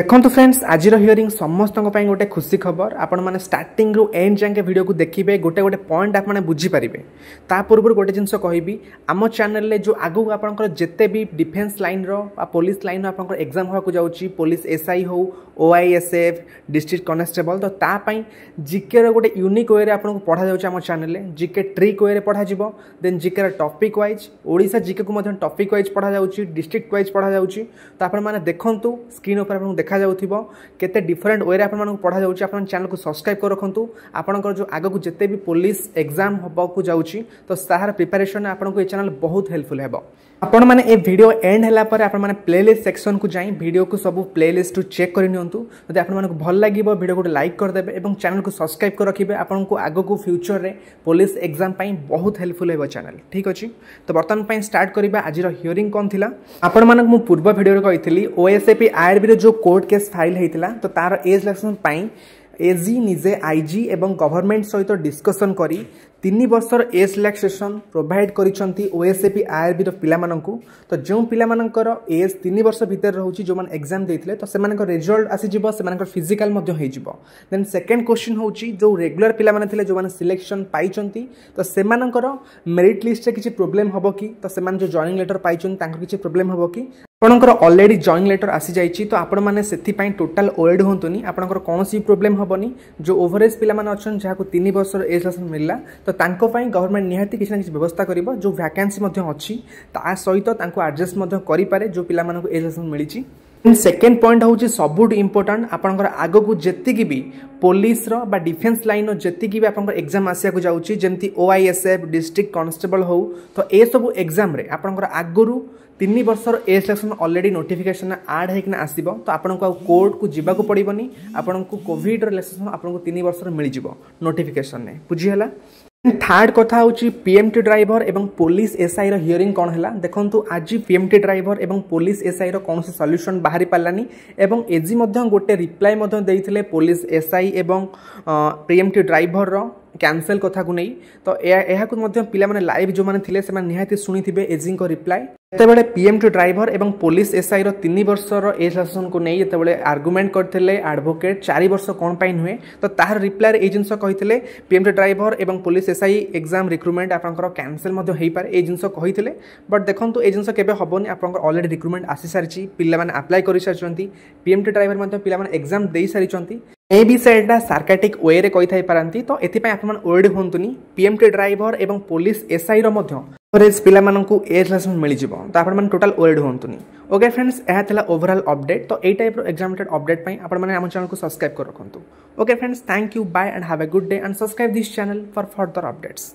देखो फ्रेंड्स आज हियरिंग समस्त गोटे खुशी खबर आपण मैंने स्टार्टिंग रु एंड जाके वीडियो को देखिए गोटे गोटे पॉइंट आप बुझीपारे ता पूर्व गोटे जिनस कहबी आम चैनल जो आगू आप जिते भी डिफेन्स लाइन पुलिस लाइन आप एग्जाम होगा जाऊँगी पुलिस एसआई हो ओआईएसएफ डिस्ट्रिक्ट कनेस्टेबल तो तापाई जिके गोटे यूनिक वे आपको पढ़ा जाऊँगी आम चैनल जिके ट्रिक वे पढ़ा देन जिके टॉपिक वाइज ओडिशा जिके को टॉपिक वाइज पढ़ा जाऊँगी डिस्ट्रिक्ट वाइज पढ़ा जाऊँगी तो आपने देखूँ स्क्रीन पर देखा जाउथिबो केते डिफरेंट वे आपण मानक पढ़ा जाउची आपण चैनल को सब्सक्राइब कर रखंतु आपनकर जो आगो को जते भी पुलिस एग्जाम होबा को जाउची तो सार प्रिपरेशन आपण को ए चैनल बहुत हेल्पफुल हेबो। आपण माने ए वीडियो एंड हला पर आपण माने प्लेलिस्ट सेक्शन को जाई वीडियो को सब प्लेलिस्ट टू चेक कर नियंतु यदि आपण मानक भल लागिबो वीडियो को लाइक कर देबे एवं चैनल को सब्सक्राइब कर रखिबे आपण को आगो को फ्यूचर रे पुलिस एग्जाम पई बहुत हेल्पफुल हेबो चैनल ठीक अछि। तो वर्तमान पई स्टार्ट करिबा आज रो हियरिंग कोन थिला आपण मानक मु पूर्व वीडियो रे कहितली ओएसएपी आईआरबी रे जो कोर्ट केस फाइल हेतिला तो तार एज इलेक्शन पई एजी निजे आईजी एवं गवर्नमेंट सहित डिस्कशन करी 3 वर्षर एज रिलैक्सेशन प्रोवाइड करिसंती ओएसएपी आईआरबी रो पिला माननकु तो जो पिला माननकर एज 3 वर्ष भीतर रहउची जो मान एग्जाम देथिले तो सेमानकर रिजल्ट आसी जिवो सेमानकर फिजिकल मध्ये होई जिवो। देन सेकंड क्वेश्चन होउची जो रेगुलर पिला माने थिले जो मान सिलेक्शन पाइचंती तो सेमानकर मेरिट लिस्ट रे किछि प्रॉब्लम हबो कि तो सेमान जो जॉइनिंग लेटर पाइचंती तांकर किछि प्रॉब्लम हबो कि आपणकर ऑलरेडी जॉइनिंग लेटर आसी जाइछि तो आपण माने सेथि पई टोटल ओल्ड होंतुनी आपणकर कोनोसी प्रॉब्लम हबोनी जो ओवरेज पिला माने अछन जाहाको 3 वर्षर एज लेसन मिलला तो तांको पई गवर्नमेंट निहाती किछि ना किछि व्यवस्था करिवो जो वैकेंसी मध्ये अछि ता सहित तांको एडजस्ट मध्ये करि पारे जो पिला मानको एज लेसन मिलिछि। सेकेंड पॉइंट हूँ सबुठ इम्पोर्टाट आपंकर आग को जी भी पुलिस बा डिफेन्स लाइन जी भी आप एग्जाम आसिया जाऊँगी जमी ओआईएसएफ डिस्ट्रिक्ट कनेस्टेबल हो तो ये सब एग्जाम रे आपंकर आगु 3 वर्षर एज सिलेक्शन ऑलरेडी नोटिफिकेशन आड होना आसो तो आपको कोर्ट को जीवाक पड़ोनी आपको कोविड रिलेक्सेशन आपको 3 वर्षर मिल जाव नोटिफिकेशन ने बुझीगला। थर्ड कथा हूँ पीएमटी ड्राइवर एवं पुलिस एसआई हियरिंग कौन है देखो आज पीएमटी ड्राइवर एवं पुलिस एसआई कौन से सॉल्यूशन बाहरी पारानी एवं एजी गोटे रिप्लाई देते पुलिस एसआई एवं पीएमटी ड्राइवर कैंसल कथा को नहीं तो यह पिला माने लाइव जो मैंने से निहाती शुणी थे एजी रिप्लाई जितेबाला पीएमटी ड्राइवर एवं पुलिस एसआई 3 वर्षर एज रिलैक्सेशन को नहीं जितेबाला आर्गुमेंट करते एडवोकेट 4 वर्ष कौन पाई नुहे तो तार रिप्लाई ये जिनस कही पीएमटी ड्राइवर एवं पुलिस एसआई एग्जाम रिक्रुटमेंट आपंकर कैंसल हो पारे ये जिनस कही बट देखो ये जिनस केबे हबोनी आपंकर ऑलरेडी रिक्रुटमेंट आसी सारी पिला माने अप्लाई कर सारी पीएमटी ड्राइवर पिला माने एग्जाम दे सारी ए भी सेटा सार्काटिक वे रे कही थाई पारंती तो एथिपाई आपन ओल्ड होंतुनी पीएमटी ड्राइवर एवं पुलिस एसआई रो मध्य एवरेज पिला माननकु एज रिलैक्सेशन मिल जिवो तो आपन मन टोटल ओल्ड होंतुनी। ओके फ्रेंड्स एहा थिला ओवरऑल अपडेट तो ए टाइप रो एग्जाम रिलेटेड अपडेट पई आपन माने हम चैनल को सब्सक्राइब कर रखंतु। Okay friends thank you bye and have a good day and subscribe this channel for further updates.